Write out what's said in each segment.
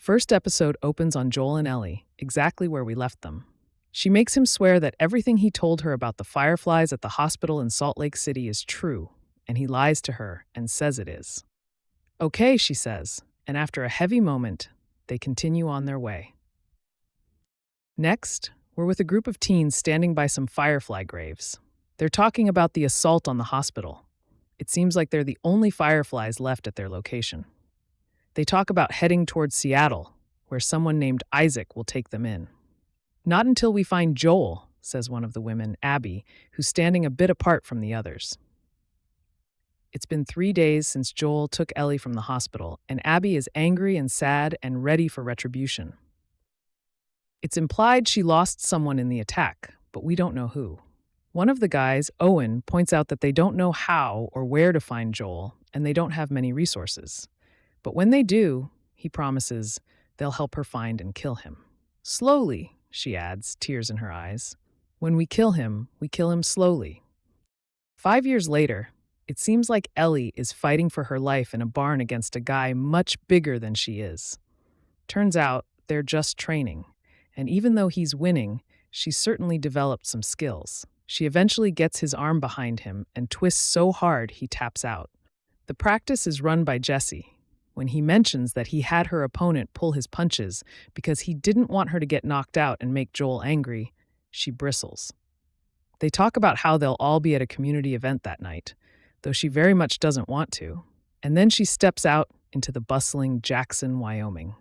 First episode opens on Joel and Ellie, exactly where we left them. She makes him swear that everything he told her about the fireflies at the hospital in Salt Lake City is true, and he lies to her and says it is. Okay, she says, and after a heavy moment, they continue on their way. Next, we're with a group of teens standing by some firefly graves. They're talking about the assault on the hospital. It seems like they're the only fireflies left at their location. They talk about heading towards Seattle, where someone named Isaac will take them in. Not until we find Joel, says one of the women, Abby, who's standing a bit apart from the others. It's been 3 days since Joel took Ellie from the hospital, and Abby is angry and sad and ready for retribution. It's implied she lost someone in the attack, but we don't know who. One of the guys, Owen, points out that they don't know how or where to find Joel, and they don't have many resources. But when they do, he promises they'll help her find and kill him. Slowly, she adds, tears in her eyes. When we kill him slowly. 5 years later, it seems like Ellie is fighting for her life in a barn against a guy much bigger than she is. Turns out, they're just training. And even though he's winning, she's certainly developed some skills. She eventually gets his arm behind him and twists so hard he taps out. The practice is run by Jesse. When he mentions that he had her opponent pull his punches because he didn't want her to get knocked out and make Joel angry, she bristles. They talk about how they'll all be at a community event that night, though she very much doesn't want to, and then she steps out into the bustling Jackson, Wyoming.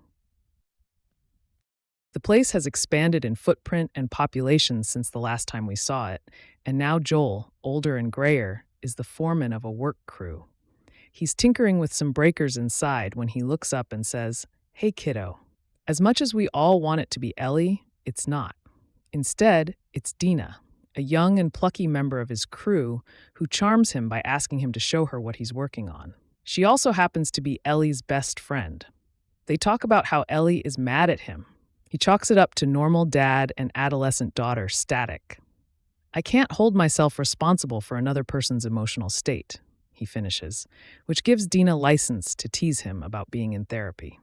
The place has expanded in footprint and population since the last time we saw it, and now Joel, older and grayer, is the foreman of a work crew. He's tinkering with some breakers inside when he looks up and says, "Hey, kiddo." As much as we all want it to be Ellie, it's not. Instead, it's Dina, a young and plucky member of his crew who charms him by asking him to show her what he's working on. She also happens to be Ellie's best friend. They talk about how Ellie is mad at him. He chalks it up to normal dad and adolescent daughter static. "I can't hold myself responsible for another person's emotional state," he finishes, which gives Dina license to tease him about being in therapy.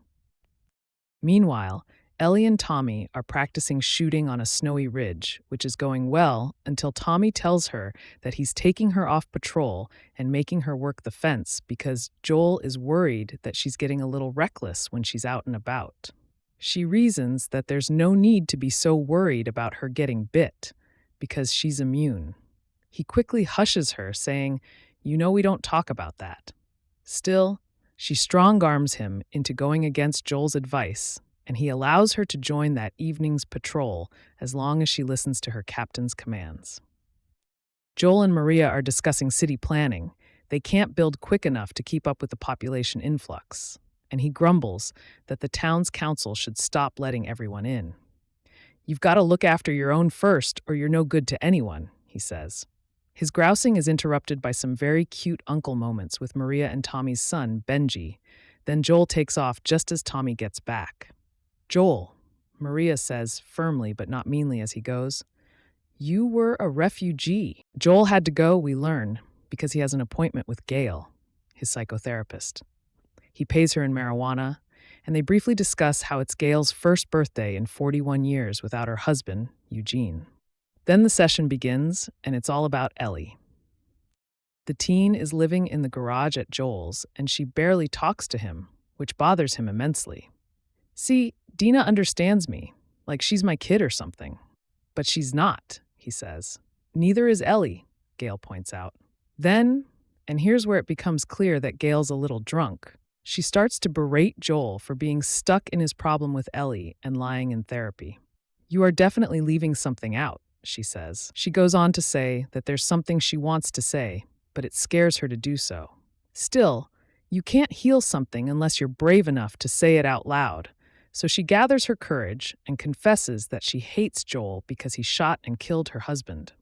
Meanwhile, Ellie and Tommy are practicing shooting on a snowy ridge, which is going well until Tommy tells her that he's taking her off patrol and making her work the fence because Joel is worried that she's getting a little reckless when she's out and about. She reasons that there's no need to be so worried about her getting bit because she's immune. He quickly hushes her, saying, "You know we don't talk about that." Still, she strong-arms him into going against Joel's advice, and he allows her to join that evening's patrol as long as she listens to her captain's commands. Joel and Maria are discussing city planning. They can't build quick enough to keep up with the population influx, and he grumbles that the town's council should stop letting everyone in. "You've got to look after your own first, or you're no good to anyone," he says. His grousing is interrupted by some very cute uncle moments with Maria and Tommy's son, Benji. Then Joel takes off just as Tommy gets back. "Joel," Maria says firmly but not meanly as he goes, "you were a refugee." Joel had to go, we learn, because he has an appointment with Gail, his psychotherapist. He pays her in marijuana, and they briefly discuss how it's Gail's first birthday in 41 years without her husband, Eugene. Then the session begins, and it's all about Ellie. The teen is living in the garage at Joel's, and she barely talks to him, which bothers him immensely. "See, Dina understands me, like she's my kid or something." "But she's not," he says. "Neither is Ellie," Gail points out. Then, and here's where it becomes clear that Gail's a little drunk, she starts to berate Joel for being stuck in his problem with Ellie and lying in therapy. "You are definitely leaving something out," she says. She goes on to say that there's something she wants to say, but it scares her to do so. Still, you can't heal something unless you're brave enough to say it out loud. So she gathers her courage and confesses that she hates Joel because he shot and killed her husband.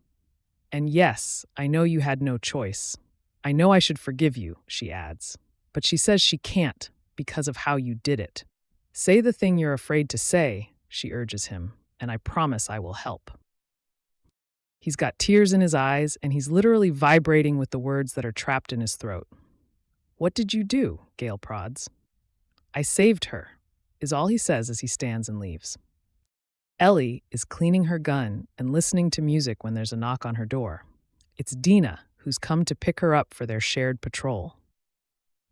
"And yes, I know you had no choice. I know I should forgive you," she adds. But she says she can't because of how you did it. "Say the thing you're afraid to say," she urges him, "and I promise I will help." He's got tears in his eyes, and he's literally vibrating with the words that are trapped in his throat. "What did you do?" Gail prods. "I saved her. is all he says as he stands and leaves. Ellie is cleaning her gun and listening to music when there's a knock on her door. It's Dina, who's come to pick her up for their shared patrol.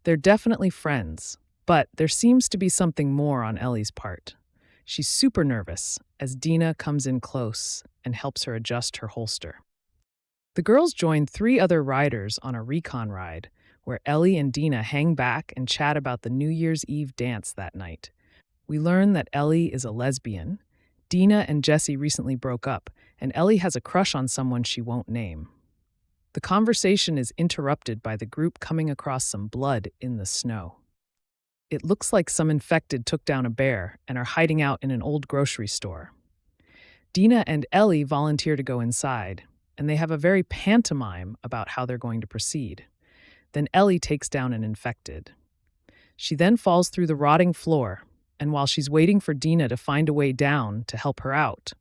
They're definitely friends, but there seems to be something more on Ellie's part. She's super nervous as Dina comes in close and helps her adjust her holster. The girls join 3 other riders on a recon ride, where Ellie and Dina hang back and chat about the New Year's Eve dance that night. We learn that Ellie is a lesbian. Dina and Jesse recently broke up, and Ellie has a crush on someone she won't name. The conversation is interrupted by the group coming across some blood in the snow. It looks like some infected took down a bear and are hiding out in an old grocery store. Dina and Ellie volunteer to go inside, and they have a very pantomime about how they're going to proceed. Then Ellie takes down an infected. She then falls through the rotting floor, and while she's waiting for Dina to find a way down to help her out,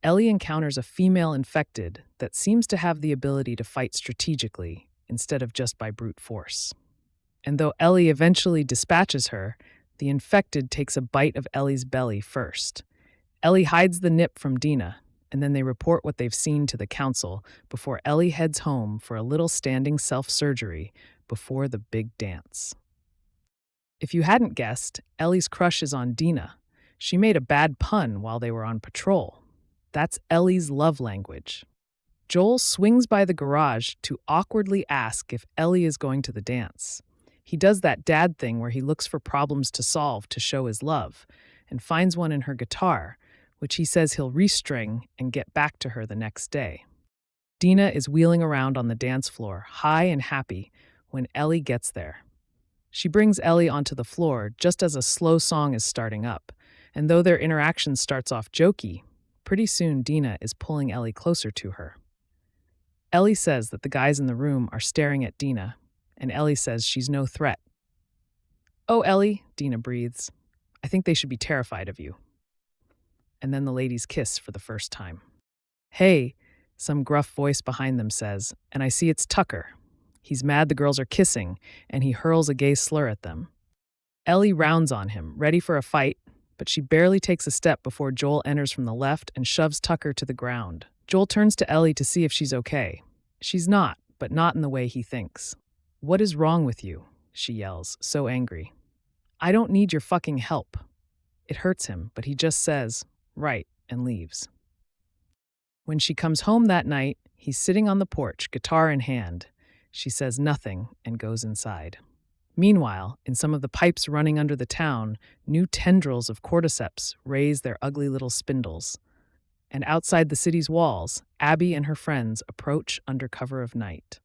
Ellie encounters a female infected that seems to have the ability to fight strategically instead of just by brute force. And though Ellie eventually dispatches her, the infected takes a bite of Ellie's belly first. Ellie hides the nip from Dina, and then they report what they've seen to the council before Ellie heads home for a little standing self-surgery before the big dance. If you hadn't guessed, Ellie's crush is on Dina. She made a bad pun while they were on patrol. That's Ellie's love language. Joel swings by the garage to awkwardly ask if Ellie is going to the dance. He does that dad thing where he looks for problems to solve to show his love, and finds one in her guitar, which he says he'll restring and get back to her the next day. Dina is wheeling around on the dance floor, high and happy, when Ellie gets there. She brings Ellie onto the floor just as a slow song is starting up, and though their interaction starts off jokey, pretty soon Dina is pulling Ellie closer to her. Ellie says that the guys in the room are staring at Dina, and Ellie says she's no threat. "Oh, Ellie," Dina breathes, "I think they should be terrified of you." And then the ladies kiss for the first time. "Hey," some gruff voice behind them says, and I see it's Tucker. He's mad the girls are kissing, and he hurls a gay slur at them. Ellie rounds on him, ready for a fight, but she barely takes a step before Joel enters from the left and shoves Tucker to the ground. Joel turns to Ellie to see if she's okay. She's not, but not in the way he thinks. "What is wrong with you?" she yells, so angry. "I don't need your fucking help." It hurts him, but he just says, "Right," and leaves. When she comes home that night, he's sitting on the porch, guitar in hand. She says nothing and goes inside. Meanwhile, in some of the pipes running under the town, new tendrils of cordyceps raise their ugly little spindles. And outside the city's walls, Abby and her friends approach under cover of night.